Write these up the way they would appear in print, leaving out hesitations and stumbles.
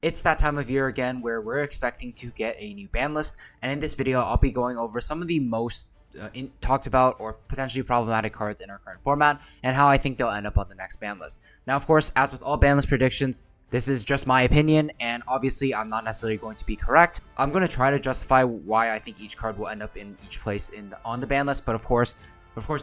It's that time of year again where we're expecting to get a new ban list, and in this video I'll be going over some of the most talked about or potentially problematic cards in our current format and how I think they'll end up on the next ban list. Now, of course, as with all ban list predictions, this is just my opinion, and obviously I'm not necessarily going to be correct. I'm going to try to justify why I think each card will end up in each place on the ban list, but of course,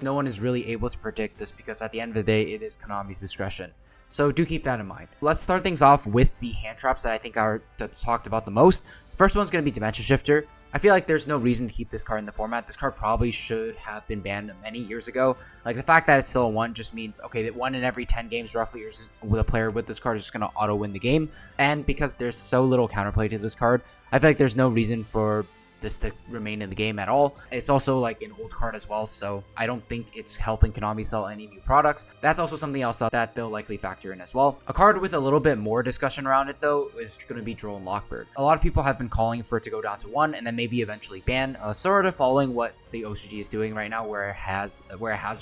no one is really able to predict this because at the end of the day, it is Konami's discretion. So do keep that in mind. Let's start things off with the hand traps that I think are talked about the most. The first one's going to be Dimension Shifter. I feel like there's no reason to keep this card in the format. This card probably should have been banned many years ago. Like, the fact that it's still a 1 just means, okay, that 1 in every 10 games roughly with a player with this card is just going to auto win the game. And because there's so little counterplay to this card, I feel like there's no reason for this to remain in the game at all. It's also like an old card as well, so I don't think it's helping Konami sell any new products. That's also something else that they'll likely factor in as well. A card with a little bit more discussion around it though is going to be Droll and Lockbird. A lot of people have been calling for it to go down to 1 and then maybe eventually ban, sort of following what the OCG is doing right now, where it has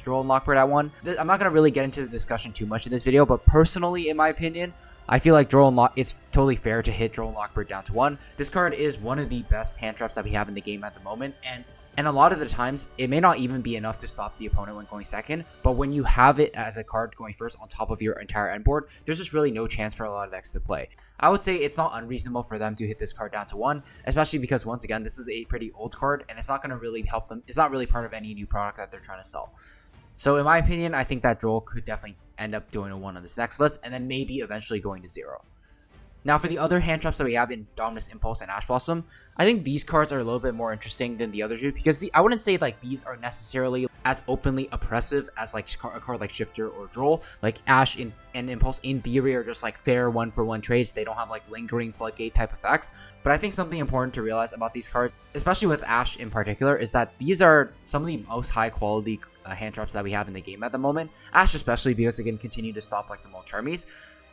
Droll and Lockbird at 1. I'm not going to really get into the discussion too much in this video, but personally, in my opinion, I feel like it's totally fair to hit Droll and Lockbird down to 1. This card is one of the best hand traps that we have in the game at the moment, and a lot of the times, it may not even be enough to stop the opponent when going second, but when you have it as a card going first on top of your entire end board, there's just really no chance for a lot of decks to play. I would say it's not unreasonable for them to hit this card down to 1, especially because, once again, this is a pretty old card, and it's not going to really help them. It's not really part of any new product that they're trying to sell. So in my opinion, I think that Droll could definitely end up doing a 1 on this next list, and then maybe eventually going to 0. Now, for the other hand traps that we have in Dominus Impulse and Ash Blossom, I think these cards are a little bit more interesting than the other two, because I wouldn't say like these are necessarily as openly oppressive as like a card like Shifter or Droll. Like Ash and Impulse in theory are just like fair 1-for-1 trades. They don't have like lingering floodgate type effects. But I think something important to realize about these cards, especially with Ash in particular, is that these are some of the most high quality hand traps that we have in the game at the moment. Ash especially, because it can continue to stop like the Molcharmies.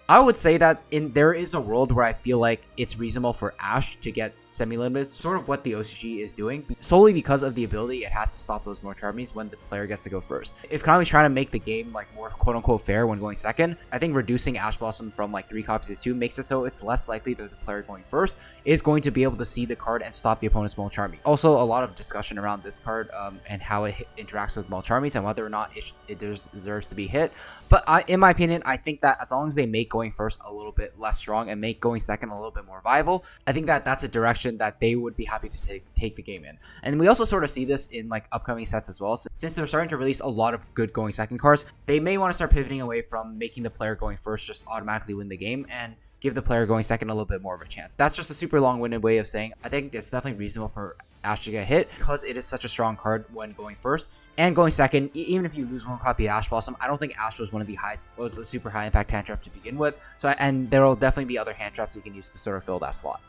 I would say that there is a world where I feel like it's reasonable for Ash to get semi-limited, sort of what the OCG is doing, solely because of the ability it has to stop those Molcharmies when the player gets to go first. If Konami's trying to make the game like more quote-unquote fair when going second, I think reducing Ash Blossom from like 3 copies to 2 makes it so it's less likely that the player going first is going to be able to see the card and stop the opponent's Molcharmy. Also, a lot of discussion around this card and how it interacts with Molcharmies and whether or not it deserves to be hit. But in my opinion, I think that as long as they make going first a little bit less strong and make going second a little bit more viable, I think that that's a direction that they would be happy to take the game in. And we also sort of see this in like upcoming sets as well. Since they're starting to release a lot of good going second cards, they may want to start pivoting away from making the player going first just automatically win the game and give the player going second a little bit more of a chance. That's just a super long-winded way of saying I think it's definitely reasonable for Ash to get hit because it is such a strong card when going first and going second. Even if you lose 1 copy of Ash Blossom, I don't think Ash was a super high impact hand trap to begin with. And there will definitely be other hand traps you can use to sort of fill that slot.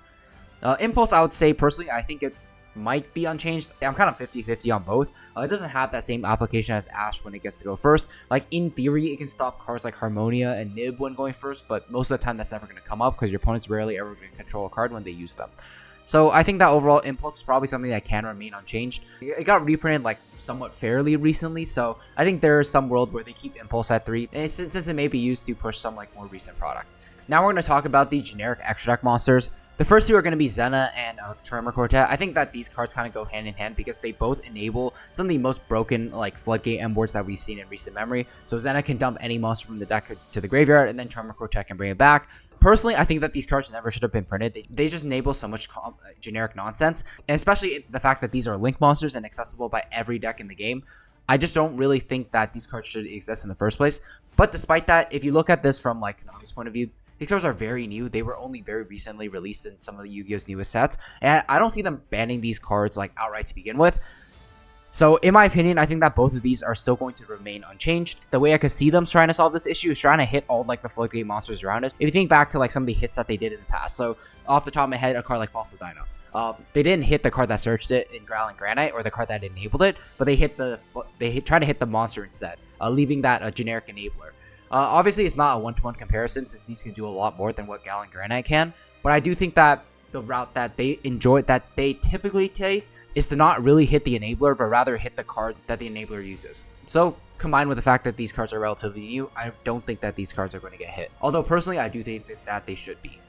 Impulse, I would say personally, I think it might be unchanged. I'm kind of 50-50 on both. It doesn't have that same application as Ash when it gets to go first. Like, in theory, it can stop cards like Harmonia and Nib when going first, but most of the time that's never going to come up because your opponent's rarely ever going to control a card when they use them. So I think that overall Impulse is probably something that can remain unchanged. It got reprinted like somewhat fairly recently, so I think there is some world where they keep Impulse at 3, and since it may be used to push some like more recent product. Now we're going to talk about the generic extra deck monsters. The first 2 are going to be Zenna and Zenna Quartet. I think that these cards kind of go hand in hand because they both enable some of the most broken like floodgate end boards that we've seen in recent memory. So Zenna can dump any monster from the deck to the graveyard, and then Zenna Quartet can bring it back. Personally, I think that these cards never should have been printed. They just enable so much generic nonsense, and especially the fact that these are link monsters and accessible by every deck in the game. I just don't really think that these cards should exist in the first place. But despite that, if you look at this from like Konami's point of view, these cards are very new. They were only very recently released in some of the Yu-Gi-Oh's newest sets, and I don't see them banning these cards like outright to begin with. So in my opinion, I think that both of these are still going to remain unchanged. The way I could see them trying to solve this issue is trying to hit all like the floodgate monsters around us. If you think back to like some of the hits that they did in the past, so off the top of my head, a card like Fossil Dino, they didn't hit the card that searched it in Growl and Granite or the card that enabled it, but they tried to hit the monster instead, leaving that a generic enabler. Obviously, it's not a one-to-one comparison since these can do a lot more than what Gal and Granite can, but I do think that the route that they typically take is to not really hit the enabler, but rather hit the card that the enabler uses. So combined with the fact that these cards are relatively new, I don't think that these cards are going to get hit. Although personally, I do think that they should be.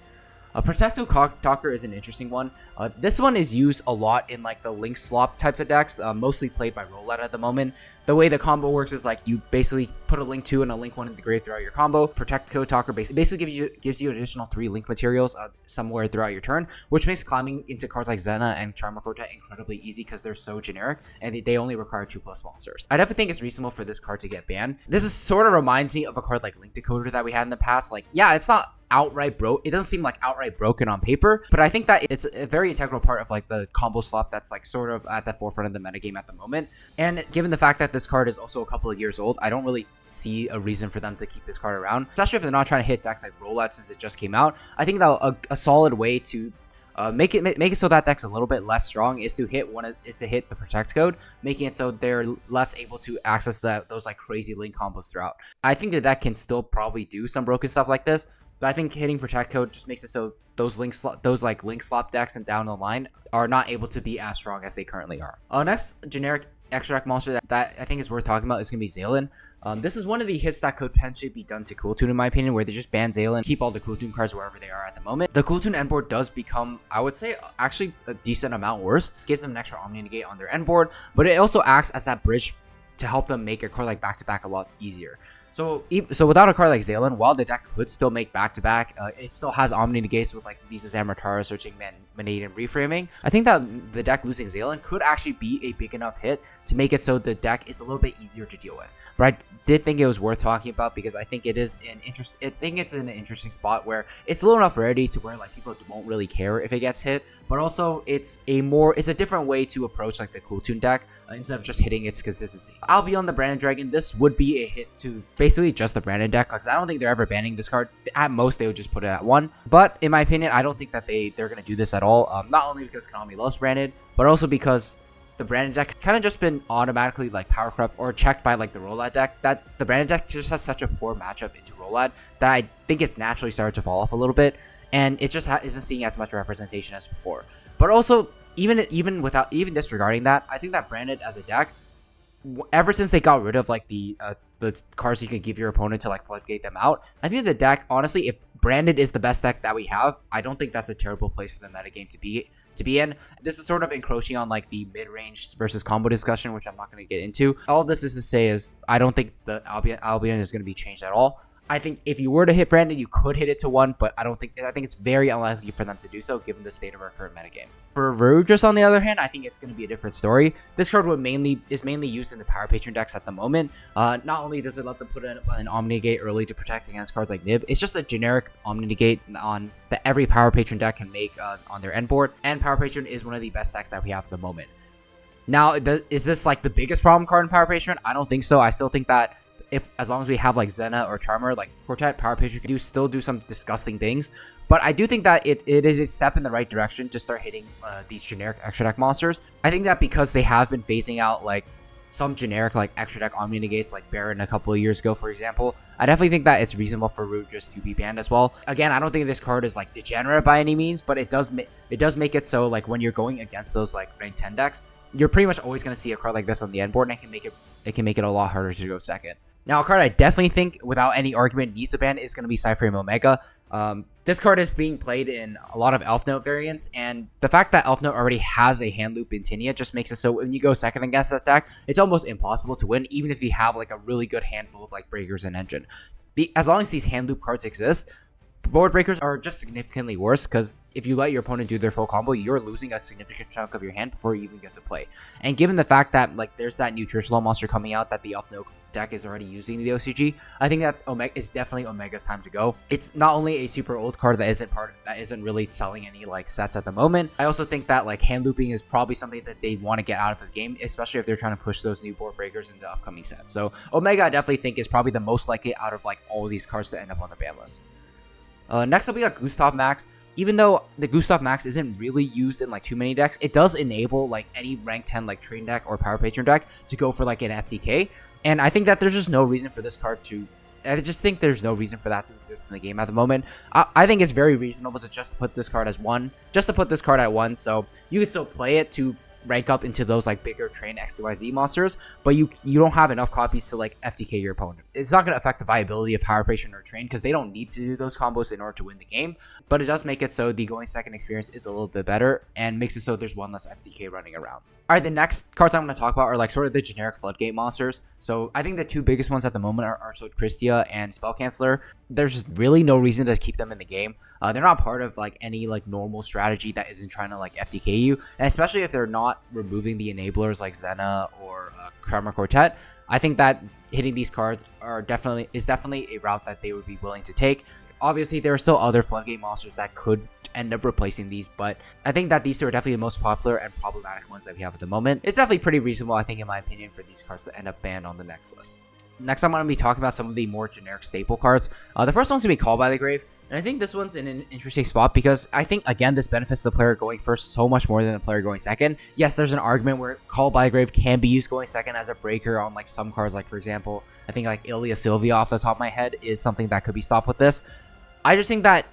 Protectcode Talker is an interesting one. This one is used a lot in like the link slop type of decks, mostly played by Roulette at the moment. The way the combo works is like you basically put a link 2 and a link 1 in the grave throughout your combo. Protectcode Talker basically gives you additional 3 link materials somewhere throughout your turn, which makes climbing into cards like Zenna and Zenna Quartet incredibly easy because they're so generic and they only require 2+ monsters. I definitely think it's reasonable for this card to get banned. This is sort of reminds me of a card like Link Decoder that we had in the past. Like, yeah, it's not outright broke. It doesn't seem like outright broken on paper, but I think that it's a very integral part of like the combo slop that's like sort of at the forefront of the metagame at the moment. And given the fact that this card is also a couple of years old, I don't really see a reason for them to keep this card around, especially if they're not trying to hit decks like Roulette since it just came out. I think that a solid way to make it so that deck's a little bit less strong is to hit the Protectcode, making it so they're less able to access those like crazy link combos throughout. I think that deck can still probably do some broken stuff like this, but I think hitting Protectcode just makes it so those link slop decks and down the line are not able to be as strong as they currently are. Next generic extra deck monster that I think is worth talking about is going to be Zalen. This is one of the hits that could potentially be done to Cool Tune in my opinion, where they just ban Zalen, keep all the Cool Tune cards wherever they are at the moment. The Cool Tune end board does become, I would say, actually a decent amount worse. Gives them an extra Omni Negate on their end board, but it also acts as that bridge to help them make a card like back-to-back a lot easier. So without a card like Zalen, while the deck could still make back-to-back, it still has Omni Negates with like TCGam, Rotary, Searching, Manate, and Reframing. I think that the deck losing Zalen could actually be a big enough hit to make it so the deck is a little bit easier to deal with. But I did think it was worth talking about because I think it's in an interesting spot where it's low enough rarity to where like people won't really care if it gets hit, but also it's a different way to approach like the Cool Tune deck instead of just hitting its consistency. Albion the Branded Dragon, this would be a hit to basically just the Branded deck, because I don't think they're ever banning this card. At most, they would just put it at 1. But in my opinion, I don't think that they're going to do this at all. Not only because Konami loves Branded, but also because the Branded deck kind of just been automatically like power corrupt or checked by like the Roulette deck. That the Branded deck just has such a poor matchup into Roulette that I think it's naturally started to fall off a little bit, and it just isn't seeing as much representation as before. But also, even disregarding that, I think that Branded as a deck, ever since they got rid of like the cards you can give your opponent to like floodgate them out, I think the deck, honestly, if Branded is the best deck that we have, I don't think that's a terrible place for the metagame to be in. This is sort of encroaching on like the mid-range versus combo discussion, which I'm not going to get into. All this is to say is I don't think the Albion is going to be changed at all. I think if you were to hit Branded, you could hit it to 1, but I think it's very unlikely for them to do so given the state of our current metagame. For Varudras, on the other hand, I think it's going to be a different story. This card is mainly used in the Power Patron decks at the moment. Not only does it let them put in an Omni Negate early to protect against cards like Nib, it's just a generic Omni Negate that every Power Patron deck can make on their end board, and Power Patron is one of the best decks that we have at the moment. Now, is this like the biggest problem card in Power Patron? I don't think so. I still think that as long as we have like Zenna or Charmer, like Quartet, Power Patron can still do some disgusting things. But I do think that it is a step in the right direction to start hitting these generic extra deck monsters. I think that because they have been phasing out like some generic like extra deck Omni Negates like Baron a couple of years ago, for example, I definitely think that it's reasonable for Varudras to be banned as well. Again, I don't think this card is like degenerate by any means, but it does make it so like when you're going against those like rank 10 decks, you're pretty much always going to see a card like this on the end board, and it can make it a lot harder to go second. Now, a card I definitely think, without any argument, needs a ban is going to be Cyframe Omega. This card is being played in a lot of Elf Note variants, and the fact that Elf Note already has a hand loop in Tinia just makes it so when you go second against that deck, it's almost impossible to win, even if you have like a really good handful of like Breakers and Engine. As long as these hand loop cards exist, board breakers are just significantly worse, because if you let your opponent do their full combo, you're losing a significant chunk of your hand before you even get to play. And given the fact that like there's that new Church Law monster coming out that the Elf Note deck is already using the OCG, I think that Omega is definitely Omega's time to go. It's not only a super old card that isn't really selling any like sets at the moment. I also think that like hand looping is probably something that they want to get out of the game, especially if they're trying to push those new board breakers into upcoming sets. So Omega, I definitely think, is probably the most likely out of like all of these cards to end up on the ban list. Next up, we got Gustav Max. Even though the Gustav Max isn't really used in like too many decks, it does enable like any rank 10 like train deck or Power Patron deck to go for like an FDK. And I think that there's just no reason for this card to... I just think there's no reason for that to exist in the game at the moment. I think it's very reasonable to just put this card as 1. Just to put this card at 1, so you can still play it to rank up into those like bigger train XYZ monsters, but you don't have enough copies to like FDK your opponent. it's not going to affect the viability of Higher Patron or Train because they don't need to do those combos in order to win the game. But it does make it so the going second experience is a little bit better and makes it so there's one less FDK running around. All right, the next cards I'm going to talk about are like sort of the generic floodgate monsters. So I think the two biggest ones at the moment are Kristya and Spell Canceller. There's really no reason to keep them in the game. They're not part of like any like normal strategy that isn't trying to like FDK you, and especially if they're not removing the enablers like Zenna or Zenna Quartet. I think that hitting these cards is definitely a route that they would be willing to take. Obviously, there are still other floodgate monsters that could end up replacing these, but I think that these two are definitely the most popular and problematic ones that we have at the moment. It's definitely pretty reasonable, I think, in my opinion, for these cards to end up banned on the next list. Next, I'm going to be talking about some of the more generic staple cards. The first one's going to be Called by the Grave, and I think this one's in an interesting spot because I think, again, this benefits the player going first so much more than the player going second. Yes, there's an argument where Called by the Grave can be used going second as a breaker on like some cards, like for example, I think like Ilya Sylvia off the top of my head is something that could be stopped with this. I just think that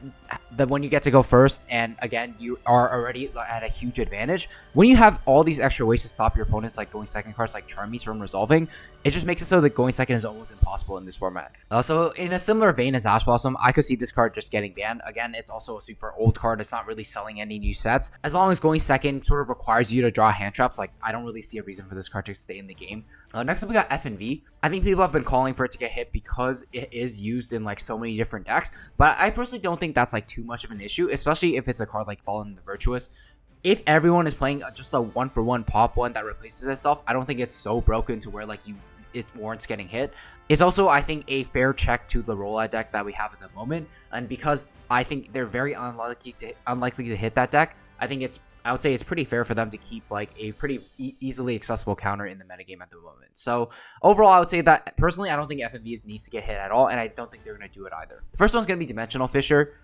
when you get to go first, and again, you are already at a huge advantage, when you have all these extra ways to stop your opponents, like going second cards like Charmies from resolving, it just makes it so that going second is almost impossible in this format. So in a similar vein as Ash Blossom, I could see this card just getting banned. Again, it's also a super old card. It's not really selling any new sets. As long as going second sort of requires you to draw hand traps, like I don't really see a reason for this card to stay in the game. Next up, we got F&V. I think people have been calling for it to get hit because it is used in like so many different decks, but I personally don't think that's like too much of an issue, especially if it's a card like Fallen in the Virtuous. If everyone is playing just a 1-for-1 pop one that replaces itself, I don't think it's so broken to where like it warrants getting hit. It's also, I think, a fair check to the rollout deck that we have at the moment, and because I think they're very unlikely to hit that deck, I would say it's pretty fair for them to keep like a pretty easily accessible counter in the metagame at the moment. So overall, I would say that personally, I don't think FMVs needs to get hit at all, and I don't think they're going to do it either. The first one's going to be Dimensional Fissure.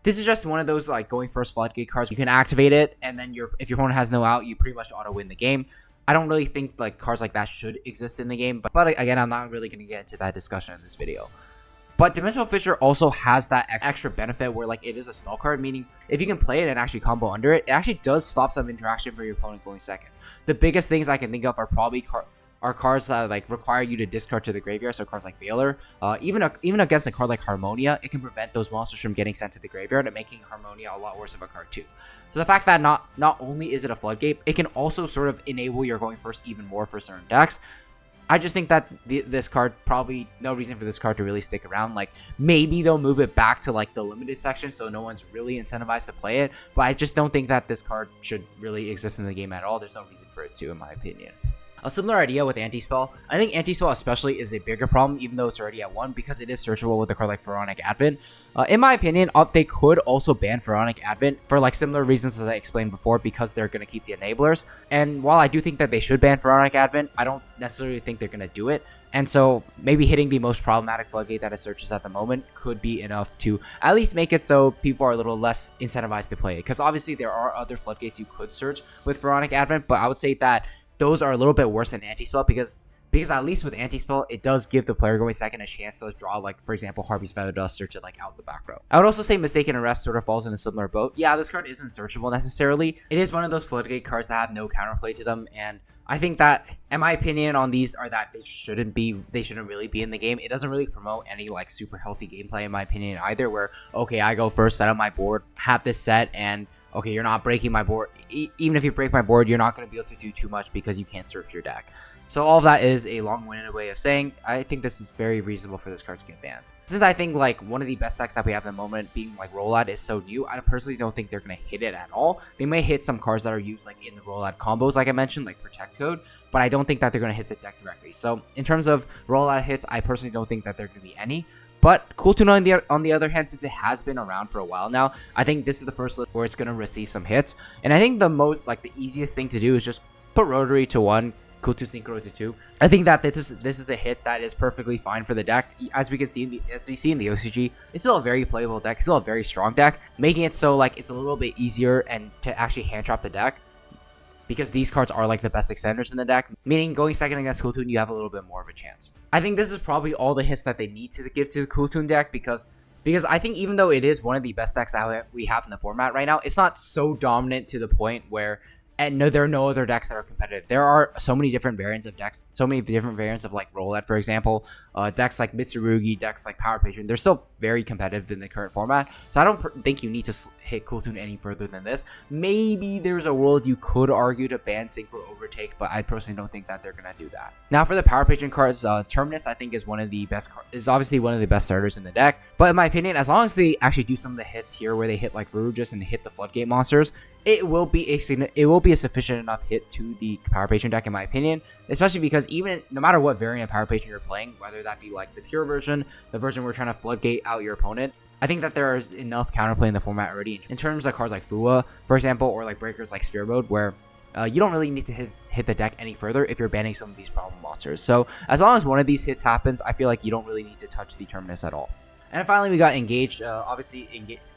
This is just one of those like going first floodgate cards. You can activate it, and then if your opponent has no out, you pretty much auto win the game. I don't really think like cards like that should exist in the game, but again, I'm not really going to get into that discussion in this video. But Dimensional Fissure also has that extra benefit where like it is a spell card, meaning if you can play it and actually combo under it, it actually does stop some interaction for your opponent going second. The biggest things I can think of are probably cards that like require you to discard to the graveyard, so cards like Veiler. Even against a card like Harmonia, it can prevent those monsters from getting sent to the graveyard and making Harmonia a lot worse of a card too. So the fact that not only is it a floodgate, it can also sort of enable your going first even more for certain decks. I just think that this card, probably no reason for this card to really stick around. Like maybe they'll move it back to like the limited section so no one's really incentivized to play it, but I just don't think that this card should really exist in the game at all. There's no reason for it to, in my opinion. A similar idea with Anti-Spell. I think Anti-Spell especially is a bigger problem, even though it's already at 1, because it is searchable with a card like Pharaonic Advent. In my opinion, they could also ban Pharaonic Advent for like similar reasons as I explained before, because they're going to keep the enablers. And while I do think that they should ban Pharaonic Advent, I don't necessarily think they're going to do it. And so maybe hitting the most problematic floodgate that it searches at the moment could be enough to at least make it so people are a little less incentivized to play it. Because obviously there are other floodgates you could search with Pharaonic Advent, but I would say that those are a little bit worse than Anti-Spell because at least with Anti-Spell, it does give the player going second a chance to draw, like, for example, Harpy's Feather Duster to, like, out the back row. I would also say Mistaken Arrest sort of falls in a similar boat. Yeah, this card isn't searchable necessarily. It is one of those floodgate cards that have no counterplay to them, and I think that, in my opinion on these, are that they shouldn't really be in the game. It doesn't really promote any, like, super healthy gameplay, in my opinion, either, where, okay, I go first, set up my board, have this set, and okay, you're not breaking my board. Even if you break my board, you're not going to be able to do too much because you can't search your deck. So all of that is a long-winded way of saying I think this is very reasonable for this card to get banned. Since I think like one of the best decks that we have at the moment being like Rollout is so new, I personally don't think they're going to hit it at all. They may hit some cards that are used like in the Rollout combos like I mentioned, like Protectcode, but I don't think that they're going to hit the deck directly. So in terms of Rollout hits, I personally don't think that there are going to be any. But Cool Tune on the other hand, since it has been around for a while now, I think this is the first list where it's going to receive some hits. And I think the easiest thing to do is just put Rotary to 1, Cool Tune Synchro to 2. I think that this is a hit that is perfectly fine for the deck. As we see in the OCG, it's still a very playable deck. It's still a very strong deck, making it so like it's a little bit easier and to actually hand trap the deck, because these cards are like the best extenders in the deck, meaning going second against Cool Tune, you have a little bit more of a chance. I think this is probably all the hits that they need to give to the Cool Tune deck, because I think even though it is one of the best decks that we have in the format right now, it's not so dominant to the point where And no, there are no other decks that are competitive. There are so many different variants of decks, so many different variants of like Roulette, for example. Decks like Mitsurugi, decks like Power Patron, they're still very competitive in the current format. So I don't think you need to hit Cool Tune any further than this. Maybe there's a world you could argue to ban Synchro Overtake, but I personally don't think that they're gonna do that. Now for the Power Patron cards, Terminus I think is one of the best is obviously one of the best starters in the deck. But in my opinion, as long as they actually do some of the hits here where they hit like Varudras and they hit the Floodgate monsters, it will be a sufficient enough hit to the Power Patron deck, in my opinion. Especially because even no matter what variant of Power Patron you're playing, whether that be like the pure version, the version where you're trying to floodgate out your opponent, I think that there is enough counterplay in the format already in terms of cards like Fua, for example, or like breakers like Sphere Mode, where you don't really need to hit the deck any further if you're banning some of these problem monsters. So as long as one of these hits happens, I feel like you don't really need to touch the Terminus at all. And finally, we got Engaged. Obviously,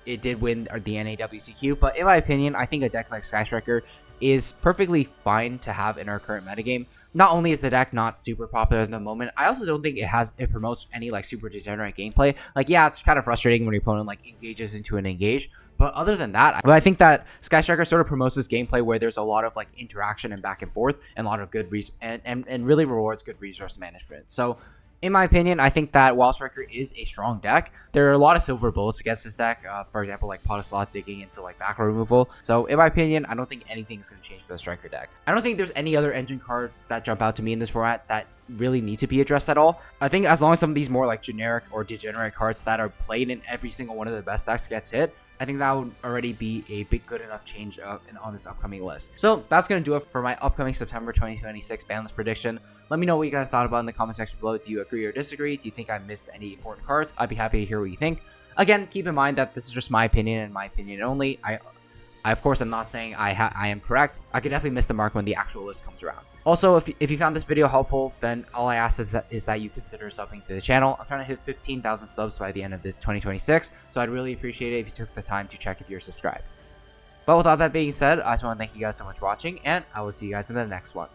it did win the NAWCQ, but in my opinion, I think a deck like Sky Striker is perfectly fine to have in our current metagame. Not only is the deck not super popular at the moment, I also don't think it promotes any like super degenerate gameplay. Like, yeah, it's kind of frustrating when your opponent like engages into an engage, but other than that, I think that Sky Striker sort of promotes this gameplay where there's a lot of like interaction and back and forth and a lot of good and really rewards good resource management. So in my opinion, I think that Wild Striker is a strong deck. There are a lot of silver bullets against this deck, for example, like Pot of Slot digging into like back row removal. So in my opinion, I don't think anything's going to change for the Striker deck. I don't think there's any other engine cards that jump out to me in this format that really need to be addressed at all. I think as long as some of these more like generic or degenerate cards that are played in every single one of the best decks gets hit, I think that would already be a big good enough change on this upcoming list. So that's going to do it for my upcoming September 2026 ban list prediction. Let me know what you guys thought about in the comment section below. Do you agree or disagree? Do you think I missed any important cards? I'd be happy to hear what you think. Again, keep in mind that this is just my opinion and my opinion only. I of course, I'm not saying I am correct. I could definitely miss the mark when the actual list comes around. Also, if you found this video helpful, then all I ask is that you consider subbing to the channel. I'm trying to hit 15,000 subs by the end of this 2026, so I'd really appreciate it if you took the time to check if you're subscribed. But with all that being said, I just want to thank you guys so much for watching, and I will see you guys in the next one.